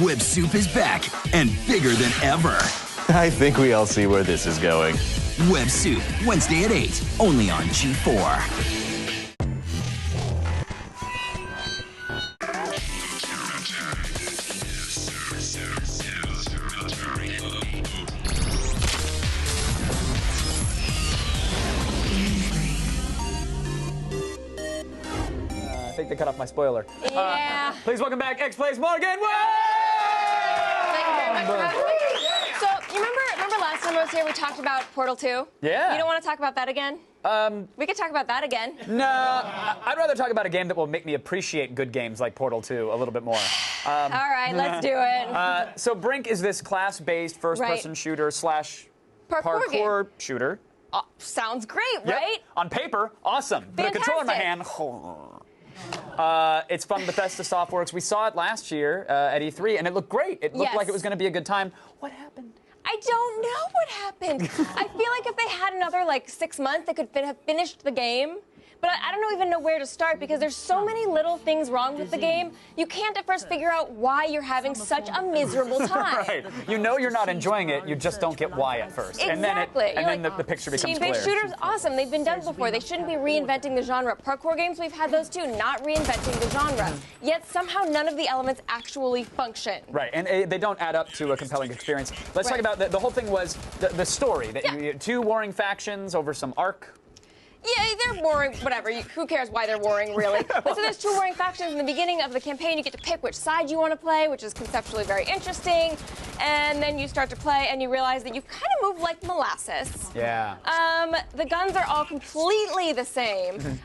Webb Soup is back and bigger than ever. I think we all see where this is going. Webb Soup, Wednesday at 8, only on G4. I think they cut off my spoiler. Yeah. Please welcome back X-Plays Morgan Webb! Thank you very much for having me. So, you remember last time I was here, we talked about Portal 2? Yeah. You don't want to talk about that again? We could talk about that again. No, I'd rather talk about a game that will make me appreciate good games like Portal 2 a little bit more. All right, let's do it. So Brink is this class-based first-person shooter slash parkour shooter. Sounds great, Yep. right? On paper, awesome. Put a controller in my hand. It's from Bethesda Softworks. We saw it last year at E3, and it looked great. It looked like it was going to be a good time. What happened? I don't know what happened. I feel like if they had another, 6 months, they could have finished the game. But I don't even know where to start because there's so many little things wrong with the game. You can't at first figure out why you're having such a miserable time. Right. You know you're not enjoying it. You just don't get why at first. Exactly. And then the picture becomes clear. Team-based shooters, awesome. They've been done before. They shouldn't be reinventing the genre. Parkour games, we've had those too, not reinventing the genre. Yet somehow none of the elements actually function. Right, and they don't add up to a compelling experience. Let's talk about the whole thing was the story. That you two warring factions over some arc. Yeah, they're warring, whatever. Who cares why they're warring, really? But so there's two warring factions. In the beginning of the campaign, you get to pick which side you want to play, which is conceptually very interesting. And then you start to play, and you realize that you kind of move like molasses. Yeah. The guns are all completely the same.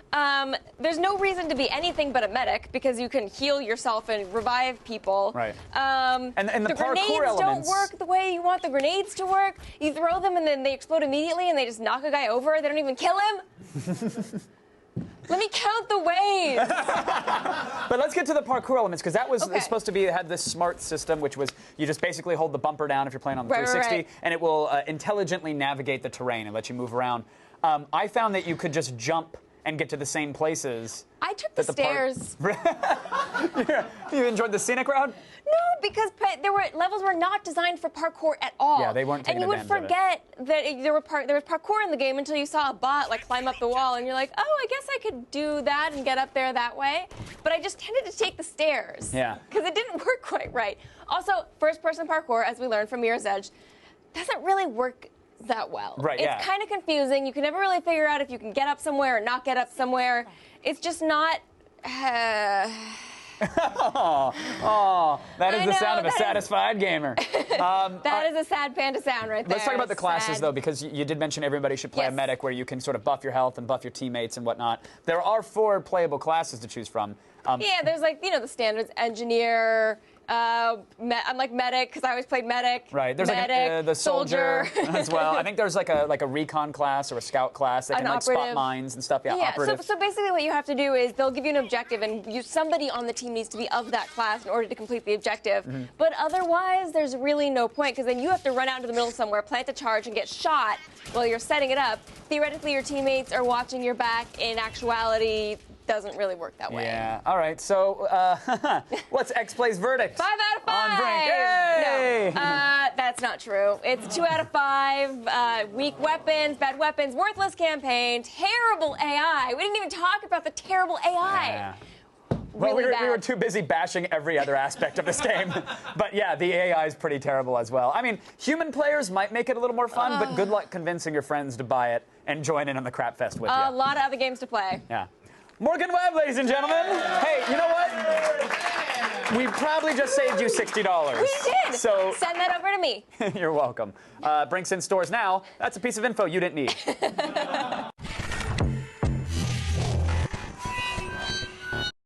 There's no reason to be anything but a medic, because you can heal yourself and revive people. Right. And the grenades parkour elements don't work the way you want the grenades to work. You throw them, and then they explode immediately, and they just knock a guy over. They don't even kill him. Let me count the ways. But let's get to the parkour elements, because that was supposed to be, it had this smart system, which was you just basically hold the bumper down if you're playing on the 360, and it will intelligently navigate the terrain and let you move around. I found that you could just jump and get to the same places. I took the stairs. You enjoyed the scenic route? No, because levels were not designed for parkour at all. Yeah, they weren't taking advantage of it. And you would forget that there was parkour in the game until you saw a bot climb up the wall, and you're like, oh, I guess I could do that and get up there that way. But I just tended to take the stairs. Yeah. Because it didn't work quite right. Also, first-person parkour, as we learned from Mirror's Edge, doesn't really work that well. Right, it's kind of confusing. You can never really figure out if you can get up somewhere or not get up somewhere. It's just not... that is the sound of a satisfied gamer. That is a sad panda sound right there. Let's talk about the classes, though, because you did mention everybody should play a medic where you can sort of buff your health and buff your teammates and whatnot. There are 4 playable classes to choose from. Yeah, there's the standards: engineer. I'm like medic because I always played medic. Right. There's medic, the soldier as well. I think there's like a recon class or a scout class that can spot mines and stuff. Yeah. Operative. So basically, what you have to do is they'll give you an objective, and somebody on the team needs to be of that class in order to complete the objective. But otherwise, there's really no point because then you have to run out into the middle somewhere, plant a charge, and get shot while you're setting it up. Theoretically, your teammates are watching your back. In actuality, doesn't really work that way. Yeah. All right. So, what's X-Play's verdict? 5 out of 5. On Brink. Yay! No, that's not true. It's 2 out of 5. Weak weapons, bad weapons, worthless campaign, terrible AI. We didn't even talk about the terrible AI. Yeah. Well, we were too busy bashing every other aspect of this game. But yeah, the AI is pretty terrible as well. I mean, human players might make it a little more fun, but good luck convincing your friends to buy it and join in on the crap fest with you. A lot of other games to play. Yeah. Morgan Webb, ladies and gentlemen. Hey, you know what? We probably just saved you $60. We did. So send that over to me. You're welcome. Brink's in stores now. That's a piece of info you didn't need.